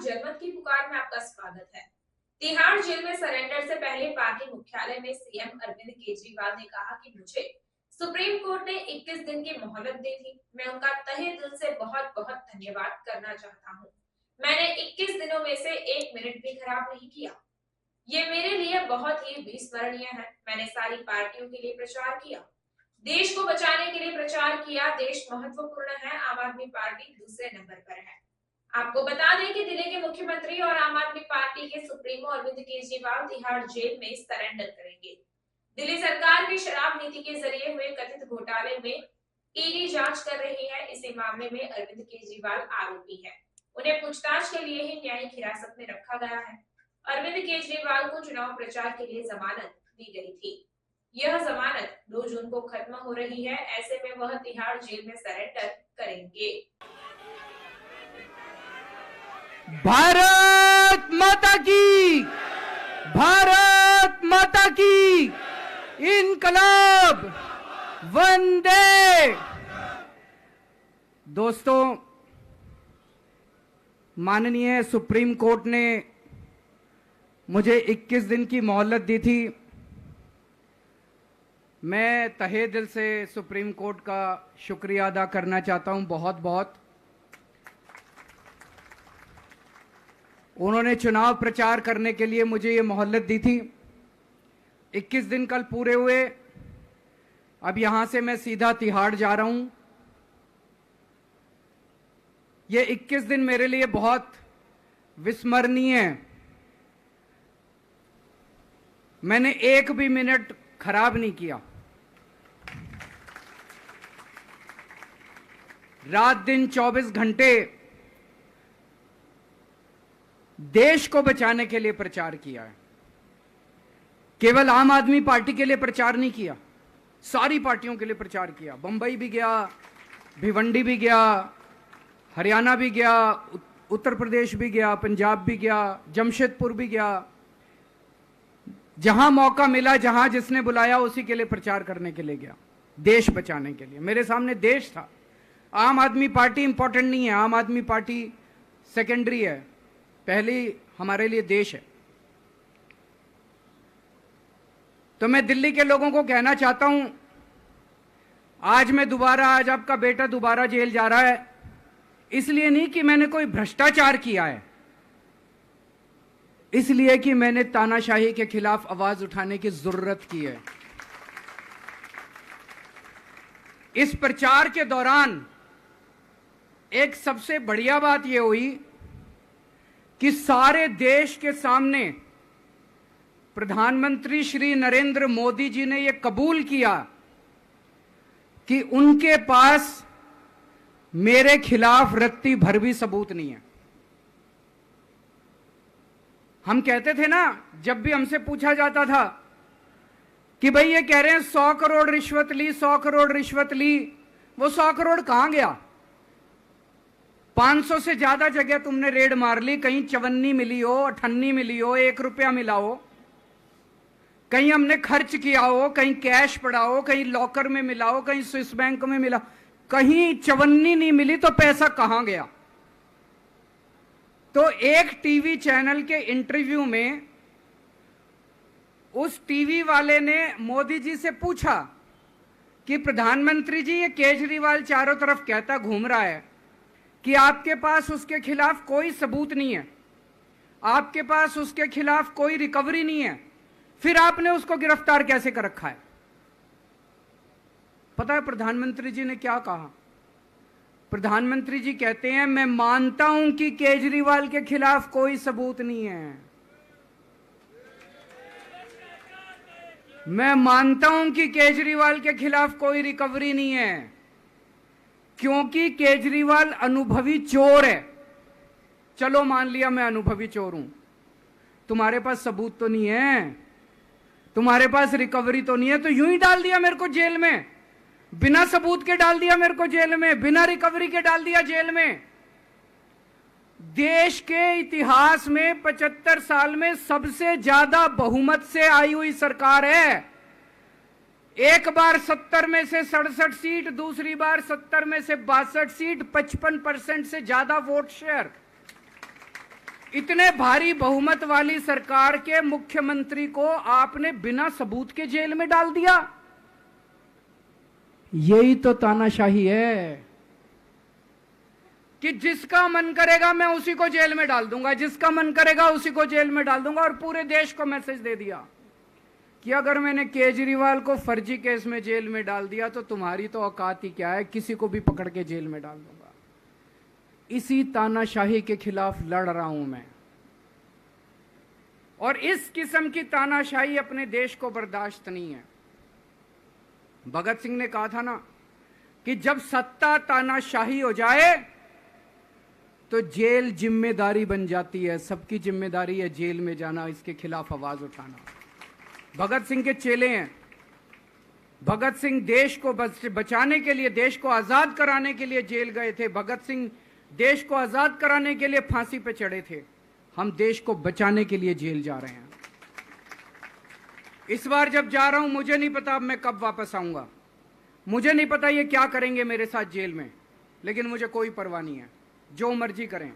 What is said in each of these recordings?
जनमत की पुकार में आपका स्वागत है। तिहाड़ जेल में सरेंडर से पहले पार्टी मुख्यालय में सीएम अरविंद केजरीवाल ने कहा कि मुझे सुप्रीम कोर्ट ने 21 दिन की मोहलत दी थी। मैं उनका तहे दिल से बहुत बहुत धन्यवाद करना चाहता हूँ। मैंने 21 दिनों में से 1 मिनट भी खराब नहीं किया। ये मेरे लिए बहुत ही विस्मरणीय है। मैंने सारी पार्टियों के लिए प्रचार किया, देश को बचाने के लिए प्रचार किया। देश महत्वपूर्ण है, आम आदमी पार्टी दूसरे नंबर पर है। आपको बता दें कि दिल्ली के मुख्यमंत्री और आम आदमी पार्टी के सुप्रीमो अरविंद केजरीवाल तिहाड़ जेल में सरेंडर करेंगे। दिल्ली सरकार की शराब नीति के जरिए हुए कथित घोटाले में ईडी जांच कर रही है। इसी मामले में अरविंद केजरीवाल आरोपी है। उन्हें पूछताछ के लिए ही न्यायिक हिरासत में रखा गया है। अरविंद केजरीवाल को चुनाव प्रचार के लिए जमानत दी गई थी। यह जमानत 2 जून को खत्म हो रही है। ऐसे में वह तिहाड़ जेल में सरेंडर करेंगे। भारत माता की, भारत माता की, इनकलाब, वंदे। दोस्तों, माननीय सुप्रीम कोर्ट ने मुझे 21 दिन की मोहलत दी थी। मैं तहे दिल से सुप्रीम कोर्ट का शुक्रिया अदा करना चाहता हूं, बहुत बहुत। उन्होंने चुनाव प्रचार करने के लिए मुझे ये मोहलत दी थी। 21 दिन कल पूरे हुए। अब यहां से मैं सीधा तिहाड़ जा रहा हूं। ये 21 दिन मेरे लिए बहुत विस्मरणीय है। मैंने एक भी मिनट खराब नहीं किया। रात दिन 24 घंटे देश को बचाने के लिए प्रचार किया है। केवल आम आदमी पार्टी के लिए प्रचार नहीं किया, सारी पार्टियों के लिए प्रचार किया। बंबई भी गया, भिवंडी भी गया, हरियाणा भी गया, उत्तर प्रदेश भी गया, पंजाब भी गया, जमशेदपुर भी गया। जहां मौका मिला, जहां जिसने बुलाया, उसी के लिए प्रचार करने के लिए गया, देश बचाने के लिए। मेरे सामने देश था। आम आदमी पार्टी इंपॉर्टेंट नहीं है, आम आदमी पार्टी सेकेंडरी है, पहली हमारे लिए देश है। तो मैं दिल्ली के लोगों को कहना चाहता हूं, आज आपका बेटा दोबारा जेल जा रहा है, इसलिए नहीं कि मैंने कोई भ्रष्टाचार किया है, इसलिए कि मैंने तानाशाही के खिलाफ आवाज उठाने की जरूरत की है। इस प्रचार के दौरान एक सबसे बढ़िया बात यह हुई कि सारे देश के सामने प्रधानमंत्री श्री नरेंद्र मोदी जी ने यह कबूल किया कि उनके पास मेरे खिलाफ रत्ती भर भी सबूत नहीं है। हम कहते थे ना, जब भी हमसे पूछा जाता था कि भाई ये कह रहे हैं 100 करोड़ रिश्वत ली, 100 करोड़ रिश्वत ली, वो 100 करोड़ कहां गया? 500 से ज्यादा जगह तुमने रेड मार ली, कहीं चवन्नी मिली हो, अठन्नी मिली हो, 1 रुपया मिला हो, कहीं हमने खर्च किया हो, कहीं कैश पड़ा हो, कहीं लॉकर में मिला हो, कहीं स्विस बैंक में मिला, कहीं चवन्नी नहीं मिली, तो पैसा कहां गया? तो एक टीवी चैनल के इंटरव्यू में उस टीवी वाले ने मोदी जी से पूछा कि प्रधानमंत्री जी, ये केजरीवाल चारों तरफ कहता घूम रहा है कि आपके पास उसके खिलाफ कोई सबूत नहीं है, आपके पास उसके खिलाफ कोई रिकवरी नहीं है, फिर आपने उसको गिरफ्तार कैसे कर रखा है? पता है प्रधानमंत्री जी ने क्या कहा? प्रधानमंत्री जी कहते हैं, मैं मानता हूं कि केजरीवाल के खिलाफ कोई सबूत नहीं है, मैं मानता हूं कि केजरीवाल के खिलाफ कोई रिकवरी नहीं है, क्योंकि केजरीवाल अनुभवी चोर है। चलो मान लिया मैं अनुभवी चोर हूं, तुम्हारे पास सबूत तो नहीं है, तुम्हारे पास रिकवरी तो नहीं है, तो यूं ही डाल दिया मेरे को जेल में, बिना सबूत के डाल दिया मेरे को जेल में, बिना रिकवरी के डाल दिया जेल में। देश के इतिहास में 75 साल में सबसे ज्यादा बहुमत से आई हुई सरकार है। एक बार 70 में से 67 सीट, दूसरी बार 70 में से 62 सीट, 55% से ज्यादा वोट शेयर। इतने भारी बहुमत वाली सरकार के मुख्यमंत्री को आपने बिना सबूत के जेल में डाल दिया। यही तो तानाशाही है कि जिसका मन करेगा मैं उसी को जेल में डाल दूंगा, जिसका मन करेगा उसी को जेल में डाल दूंगा। और पूरे देश को मैसेज दे दिया कि अगर मैंने केजरीवाल को फर्जी केस में जेल में डाल दिया तो तुम्हारी तो औकात ही क्या है, किसी को भी पकड़ के जेल में डाल दूंगा। इसी तानाशाही के खिलाफ लड़ रहा हूं मैं, और इस किस्म की तानाशाही अपने देश को बर्दाश्त नहीं है। भगत सिंह ने कहा था ना कि जब सत्ता तानाशाही हो जाए तो जेल जिम्मेदारी बन जाती है, सबकी जिम्मेदारी है जेल में जाना, इसके खिलाफ आवाज उठाना। भगत सिंह के चेले हैं। भगत सिंह देश को बचाने के लिए, देश को आजाद कराने के लिए जेल गए थे। भगत सिंह देश को आजाद कराने के लिए फांसी पे चढ़े थे। हम देश को बचाने के लिए जेल जा रहे हैं। इस बार जब जा रहा हूं, मुझे नहीं पता अब मैं कब वापस आऊंगा, मुझे नहीं पता ये क्या करेंगे मेरे साथ जेल में, लेकिन मुझे कोई परवाह नहीं है, जो मर्जी करें।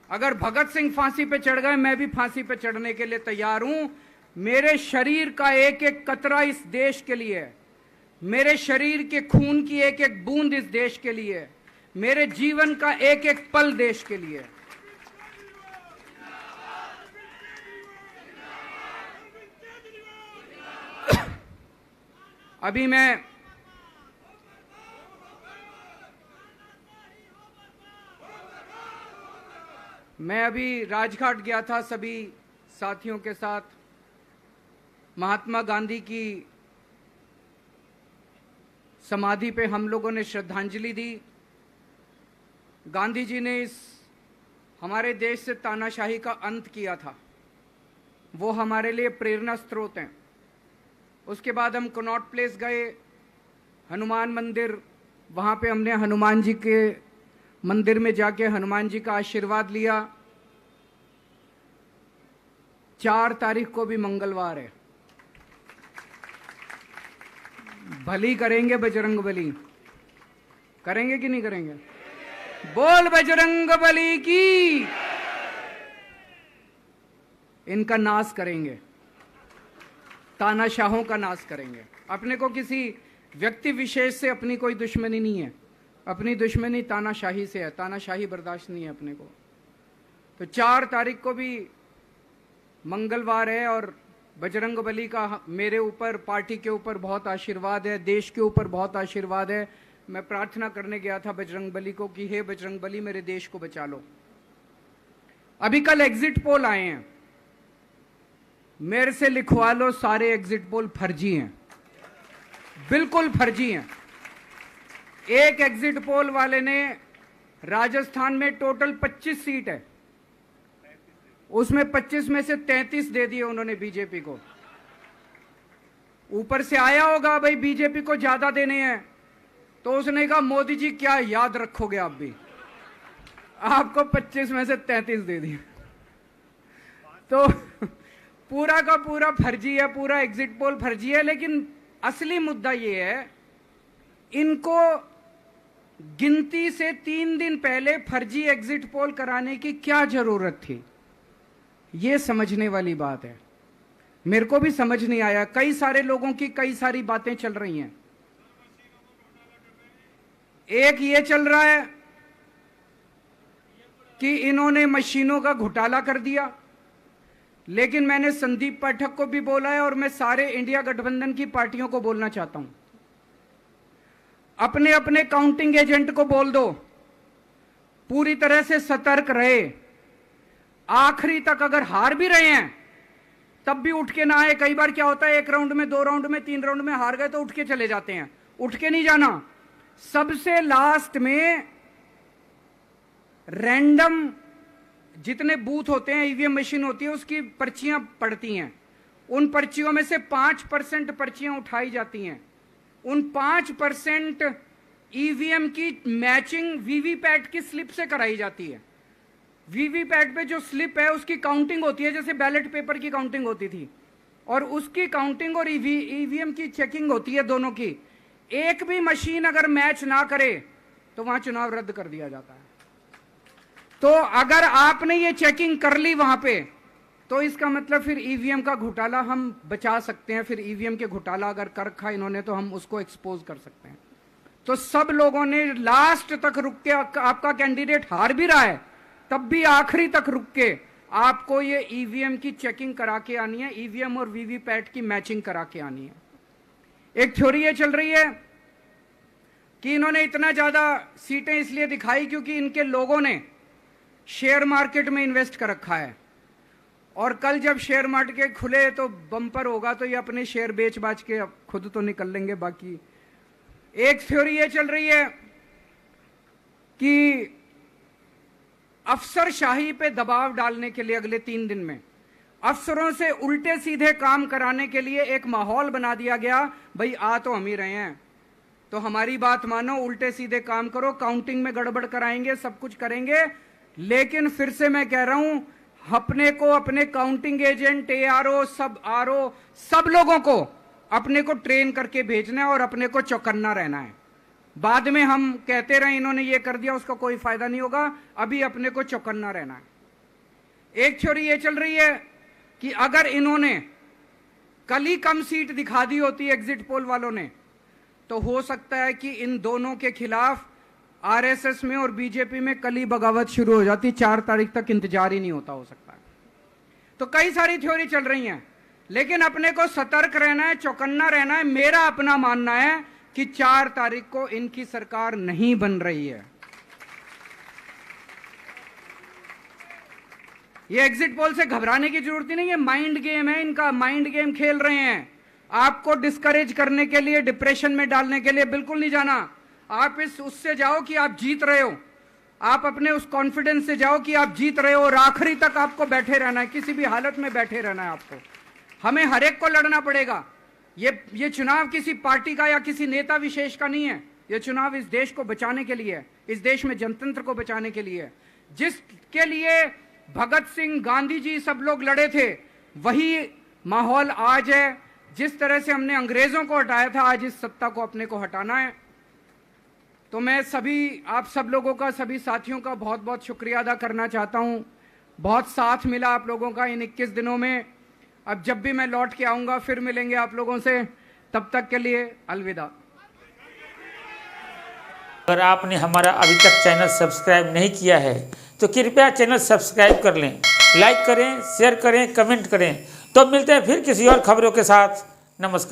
अगर भगत सिंह फांसी पे चढ़ गए, मैं भी फांसी पे चढ़ने के लिए तैयार हूं। मेरे शरीर का एक एक कतरा इस देश के लिए है, मेरे शरीर के खून की एक एक बूंद इस देश के लिए, मेरे जीवन का एक एक पल देश के लिए। अभी मैं अभी राजघाट गया था सभी साथियों के साथ। महात्मा गांधी की समाधि पे हम लोगों ने श्रद्धांजलि दी। गांधी जी ने इस हमारे देश से तानाशाही का अंत किया था, वो हमारे लिए प्रेरणा स्रोत हैं। उसके बाद हम कनॉट प्लेस गए, हनुमान मंदिर, वहाँ पे हमने हनुमान जी के मंदिर में जाके हनुमान जी का आशीर्वाद लिया। 4 तारीख को भी मंगलवार है, भली करेंगे बजरंग बली, करेंगे कि नहीं करेंगे? बोल बजरंग बली की। इनका नाश करेंगे, तानाशाहों का नाश करेंगे। अपने को किसी व्यक्ति विशेष से अपनी कोई दुश्मनी नहीं है, अपनी दुश्मनी तानाशाही से है। तानाशाही बर्दाश्त नहीं है अपने को। तो 4 तारीख को भी मंगलवार है और बजरंग बली का मेरे ऊपर, पार्टी के ऊपर बहुत आशीर्वाद है, देश के ऊपर बहुत आशीर्वाद है। मैं प्रार्थना करने गया था बजरंग बली को कि हे बजरंग बली, मेरे देश को बचा लो। अभी कल एग्जिट पोल आए हैं, मेरे से लिखवा लो, सारे एग्जिट पोल फर्जी हैं, बिल्कुल फर्जी हैं। एक एग्जिट पोल वाले ने राजस्थान में टोटल 25 सीट है, उसमें 25 में से 33 दे दिए उन्होंने बीजेपी को। ऊपर से आया होगा भाई बीजेपी को ज्यादा देने हैं, तो उसने कहा मोदी जी क्या याद रखोगे आप भी, आपको 25 में से 33 दे दिए। तो पूरा का पूरा फर्जी है, पूरा एग्जिट पोल फर्जी है। लेकिन असली मुद्दा ये है, इनको गिनती से 3 दिन पहले फर्जी एग्जिट पोल कराने की क्या जरूरत थी, ये समझने वाली बात है। मेरे को भी समझ नहीं आया। कई सारे लोगों की कई सारी बातें चल रही हैं। एक ये चल रहा है कि इन्होंने मशीनों का घोटाला कर दिया, लेकिन मैंने संदीप पाठक को भी बोला है और मैं सारे इंडिया गठबंधन की पार्टियों को बोलना चाहता हूं, अपने अपने काउंटिंग एजेंट को बोल दो, पूरी तरह से सतर्क रहे। आखिरी तक अगर हार भी रहे हैं तब भी उठ के ना आए। कई बार क्या होता है, 1 राउंड में, 2 राउंड में, 3 राउंड में हार गए तो उठ के चले जाते हैं। उठ के नहीं जाना। सबसे लास्ट में रैंडम जितने बूथ होते हैं, ईवीएम मशीन होती है, उसकी पर्चियां पड़ती हैं। उन पर्चियों में से 5% पर्चियां उठाई जाती हैं। उन 5% ईवीएम की मैचिंग वीवीपैट की स्लिप से कराई जाती है। वीवीपैट पे जो स्लिप है उसकी काउंटिंग होती है, जैसे बैलेट पेपर की काउंटिंग होती थी, और उसकी काउंटिंग और ईवीएम की चेकिंग होती है दोनों की। एक भी मशीन अगर मैच ना करे तो वहां चुनाव रद्द कर दिया जाता है। तो अगर आपने ये चेकिंग कर ली वहां पे, तो इसका मतलब फिर ईवीएम का घोटाला हम बचा सकते हैं। फिर ईवीएम के घोटाला अगर कर रखा इन्होंने तो हम उसको एक्सपोज कर सकते हैं। तो सब लोगों ने लास्ट तक रुक के, आपका कैंडिडेट हार भी रहा है तब भी आखिरी तक रुक के आपको ये ईवीएम की चेकिंग करा के आनी है, ईवीएम और वीवीपैट की मैचिंग करा के आनी है। एक थ्योरी ये चल रही है कि इन्होंने इतना ज्यादा सीटें इसलिए दिखाई क्योंकि इनके लोगों ने शेयर मार्केट में इन्वेस्ट कर रखा है, और कल जब शेयर मार्केट खुले तो बम्पर होगा, तो ये अपने शेयर बेच बाच के खुद तो निकल लेंगे। बाकी एक थ्योरी ये चल रही है कि अफसरशाही पे दबाव डालने के लिए अगले 3 दिन में अफसरों से उल्टे सीधे काम कराने के लिए एक माहौल बना दिया गया। भाई आ तो हम ही रहे हैं, तो हमारी बात मानो, उल्टे सीधे काम करो, काउंटिंग में गड़बड़ कराएंगे, सब कुछ करेंगे। लेकिन फिर से मैं कह रहा हूं, अपने को, अपने काउंटिंग एजेंट, एआरओ, सब आरओ, सब लोगों को अपने को ट्रेन करके भेजना है और अपने को चौकन्ना रहना है। बाद में हम कहते रहे इन्होंने ये कर दिया, उसका कोई फायदा नहीं होगा। अभी अपने को चौकन्ना रहना है। एक थ्योरी ये चल रही है कि अगर इन्होंने कल ही कम सीट दिखा दी होती एग्जिट पोल वालों ने, तो हो सकता है कि इन दोनों के खिलाफ आरएसएस में और बीजेपी में कल ही बगावत शुरू हो जाती। 4 तारीख तक इंतजार ही नहीं होता, हो सकता है। तो कई सारी थ्योरी चल रही हैं, लेकिन अपने को सतर्क रहना है, चौकन्ना रहना है। मेरा अपना मानना है कि 4 तारीख को इनकी सरकार नहीं बन रही है। ये एग्जिट पोल से घबराने की जरूरत ही नहीं है, माइंड गेम है इनका, माइंड गेम खेल रहे हैं। आपको डिस्करेज करने के लिए, डिप्रेशन में डालने के लिए बिल्कुल नहीं जाना। आप उससे जाओ कि आप जीत रहे हो, आप अपने उस कॉन्फिडेंस से जाओ कि आप जीत रहे हो, और आखिरी तक आपको बैठे रहना है, किसी भी हालत में बैठे रहना है आपको। हमें हर एक को लड़ना पड़ेगा। ये चुनाव किसी पार्टी का या किसी नेता विशेष का नहीं है। ये चुनाव इस देश को बचाने के लिए है, इस देश में जनतंत्र को बचाने के लिए है। जिसके लिए भगत सिंह, गांधी जी सब लोग लड़े थे, वही माहौल आज है। जिस तरह से हमने अंग्रेजों को हटाया था, आज इस सत्ता को अपने को हटाना है। तो मैं सभी, आप सब लोगों का, सभी साथियों का बहुत बहुत शुक्रिया अदा करना चाहता हूं। बहुत साथ मिला आप लोगों का इन 21 दिनों में। अब जब भी मैं लौट के आऊंगा फिर मिलेंगे आप लोगों से। तब तक के लिए अलविदा। अगर आपने हमारा अभी तक चैनल सब्सक्राइब नहीं किया है तो कृपया चैनल सब्सक्राइब कर लें, लाइक करें, शेयर करें, कमेंट करें। तो मिलते हैं फिर किसी और खबरों के साथ। नमस्कार।